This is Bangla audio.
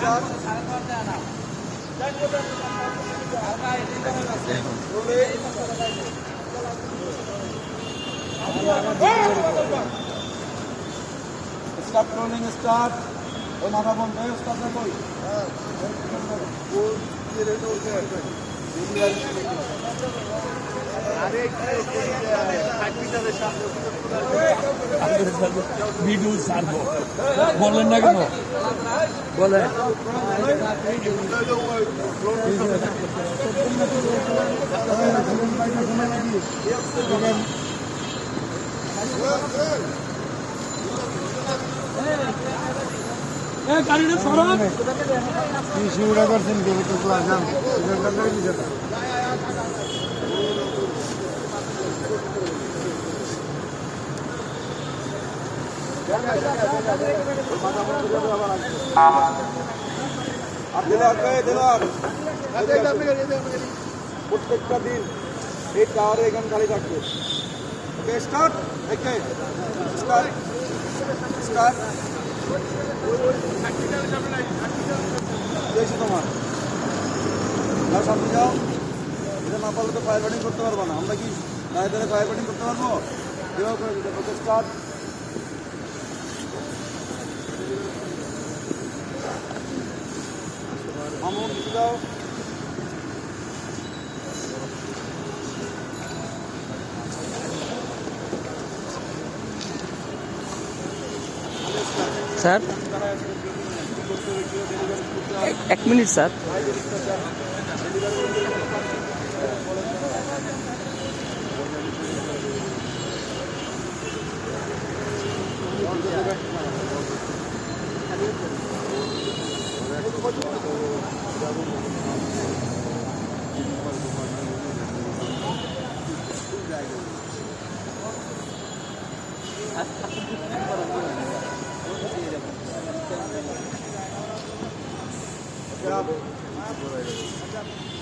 Start rolling, start. Oh, Mama, one day, start the boy. Video ছাড়বো বলেন না কেন বলেন গাড়িটা সরব শুরুটা করছেন কিন্তু ক্লাস নাম প্রত্যেকটা দিন এই টাওয়ারে এখানে গাড়ি থাকবে okay start okay start start দেখছি তোমার যাও সামনে যাও এটা না পারলে তো ফায়ার ফাইটিং করতে পারবো না আমরা কি দাঁড়িয়ে দাঁড়িয়ে ফায়ার ফাইটিং করতে পারবো এভাবে করে দিতে ওকে স্টার্ট মামুন যাও স্যার 1 মিনিট স্যার Yeah.